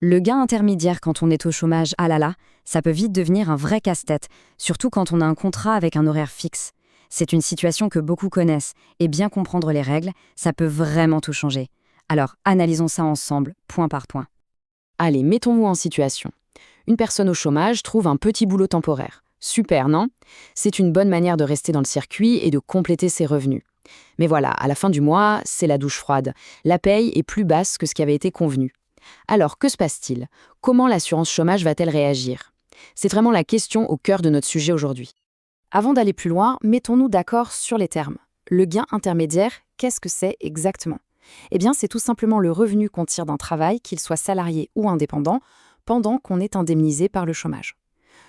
Le gain intermédiaire quand on est au chômage, ah là là, ça peut vite devenir un vrai casse-tête, surtout quand on a un contrat avec un horaire fixe. C'est une situation que beaucoup connaissent, et bien comprendre les règles, ça peut vraiment tout changer. Alors, analysons ça ensemble, point par point. Allez, mettons-nous en situation. Une personne au chômage trouve un petit boulot temporaire. Super, non? C'est une bonne manière de rester dans le circuit et de compléter ses revenus. Mais voilà, à la fin du mois, c'est la douche froide. La paye est plus basse que ce qui avait été convenu. Alors, que se passe-t-il? Comment l'assurance chômage va-t-elle réagir? C'est vraiment la question au cœur de notre sujet aujourd'hui. Avant d'aller plus loin, mettons-nous d'accord sur les termes. Le gain intermédiaire, qu'est-ce que c'est exactement? Eh bien, c'est tout simplement le revenu qu'on tire d'un travail, qu'il soit salarié ou indépendant, pendant qu'on est indemnisé par le chômage.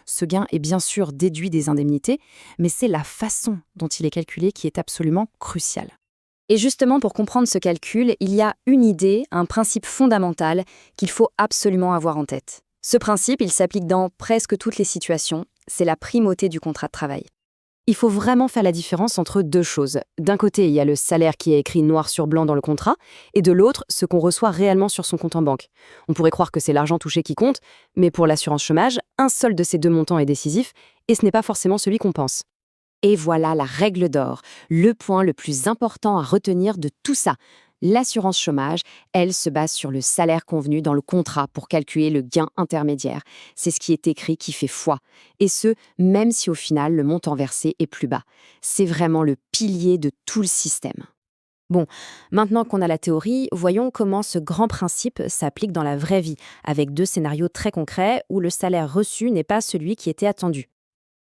Ce gain est bien sûr déduit des indemnités, mais c'est la façon dont il est calculé qui est absolument cruciale. Et justement, pour comprendre ce calcul, il y a une idée, un principe fondamental qu'il faut absolument avoir en tête. Ce principe, il s'applique dans presque toutes les situations, c'est la primauté du contrat de travail. Il faut vraiment faire la différence entre deux choses. D'un côté, il y a le salaire qui est écrit noir sur blanc dans le contrat, et de l'autre, ce qu'on reçoit réellement sur son compte en banque. On pourrait croire que c'est l'argent touché qui compte, mais pour l'assurance chômage, un seul de ces deux montants est décisif, et ce n'est pas forcément celui qu'on pense. Et voilà la règle d'or, le point le plus important à retenir de tout ça. L'assurance chômage, elle se base sur le salaire convenu dans le contrat pour calculer le gain intermédiaire. C'est ce qui est écrit qui fait foi. Et ce, même si au final le montant versé est plus bas. C'est vraiment le pilier de tout le système. Bon, maintenant qu'on a la théorie, voyons comment ce grand principe s'applique dans la vraie vie, avec deux scénarios très concrets où le salaire reçu n'est pas celui qui était attendu.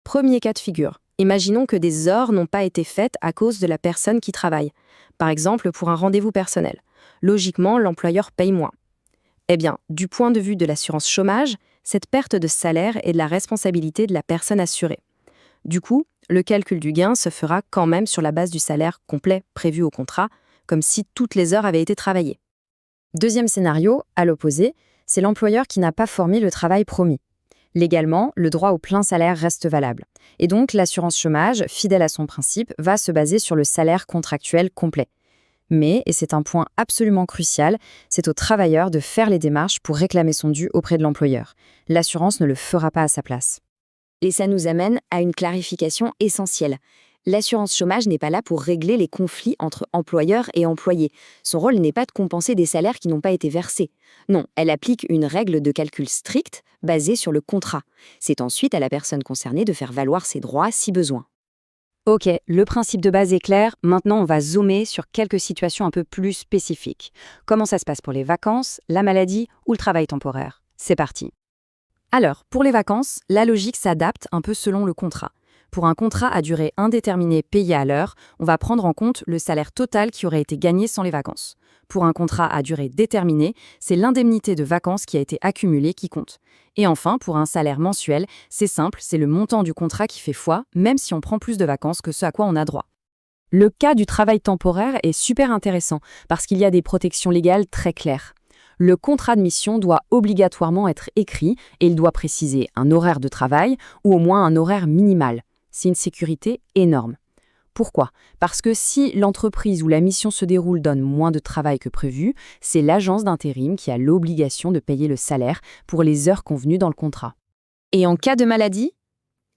Premier cas de figure. Imaginons que des heures n'ont pas été faites à cause de la personne qui travaille. Par exemple, pour un rendez-vous personnel. Logiquement, l'employeur paye moins. Eh bien, du point de vue de l'assurance chômage, cette perte de salaire est de la responsabilité de la personne assurée. Du coup, le calcul du gain se fera quand même sur la base du salaire complet prévu au contrat, comme si toutes les heures avaient été travaillées. Deuxième scénario, à l'opposé, c'est l'employeur qui n'a pas fourni le travail promis. Légalement, le droit au plein salaire reste valable. Et donc, l'assurance chômage, fidèle à son principe, va se baser sur le salaire contractuel complet. Mais, et c'est un point absolument crucial, c'est au travailleur de faire les démarches pour réclamer son dû auprès de l'employeur. L'assurance ne le fera pas à sa place. Et ça nous amène à une clarification essentielle. L'assurance chômage n'est pas là pour régler les conflits entre employeurs et employés. Son rôle n'est pas de compenser des salaires qui n'ont pas été versés. Non, elle applique une règle de calcul stricte basée sur le contrat. C'est ensuite à la personne concernée de faire valoir ses droits si besoin. Ok, le principe de base est clair, maintenant on va zoomer sur quelques situations un peu plus spécifiques. Comment ça se passe pour les vacances, la maladie ou le travail temporaire? C'est parti. Alors, pour les vacances, la logique s'adapte un peu selon le contrat. Pour un contrat à durée indéterminée payé à l'heure, on va prendre en compte le salaire total qui aurait été gagné sans les vacances. Pour un contrat à durée déterminée, c'est l'indemnité de vacances qui a été accumulée qui compte. Et enfin, pour un salaire mensuel, c'est simple, c'est le montant du contrat qui fait foi, même si on prend plus de vacances que ce à quoi on a droit. Le cas du travail temporaire est super intéressant parce qu'il y a des protections légales très claires. Le contrat de mission doit obligatoirement être écrit et il doit préciser un horaire de travail ou au moins un horaire minimal. C'est une sécurité énorme. Pourquoi? Parce que si l'entreprise où la mission se déroule donne moins de travail que prévu, c'est l'agence d'intérim qui a l'obligation de payer le salaire pour les heures convenues dans le contrat. Et en cas de maladie?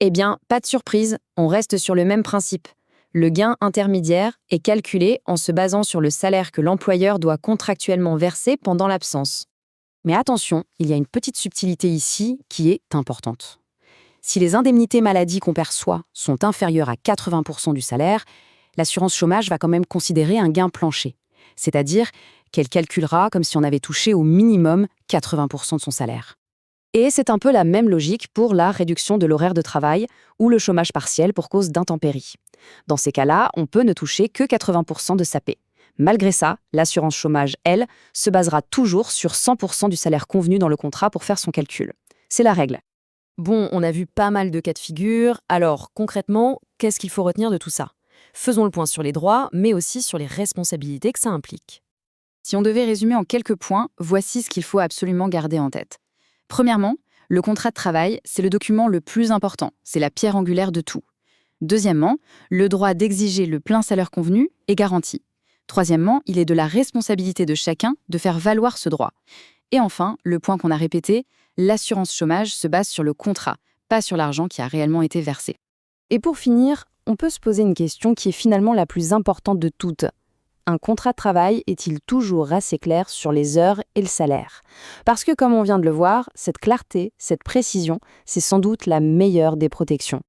Eh bien, pas de surprise, on reste sur le même principe. Le gain intermédiaire est calculé en se basant sur le salaire que l'employeur doit contractuellement verser pendant l'absence. Mais attention, il y a une petite subtilité ici qui est importante. Si les indemnités maladie qu'on perçoit sont inférieures à 80% du salaire, l'assurance chômage va quand même considérer un gain plancher. C'est-à-dire qu'elle calculera comme si on avait touché au minimum 80% de son salaire. Et c'est un peu la même logique pour la réduction de l'horaire de travail ou le chômage partiel pour cause d'intempéries. Dans ces cas-là, on peut ne toucher que 80% de sa paie. Malgré ça, l'assurance chômage, elle, se basera toujours sur 100% du salaire convenu dans le contrat pour faire son calcul. C'est la règle. Bon, on a vu pas mal de cas de figure, alors concrètement, qu'est-ce qu'il faut retenir de tout ça? Faisons le point sur les droits, mais aussi sur les responsabilités que ça implique. Si on devait résumer en quelques points, voici ce qu'il faut absolument garder en tête. Premièrement, le contrat de travail, c'est le document le plus important, c'est la pierre angulaire de tout. Deuxièmement, le droit d'exiger le plein salaire convenu est garanti. Troisièmement, il est de la responsabilité de chacun de faire valoir ce droit. Et enfin, le point qu'on a répété, l'assurance chômage se base sur le contrat, pas sur l'argent qui a réellement été versé. Et pour finir, on peut se poser une question qui est finalement la plus importante de toutes. Un contrat de travail est-il toujours assez clair sur les heures et le salaire? Parce que comme on vient de le voir, cette clarté, cette précision, c'est sans doute la meilleure des protections.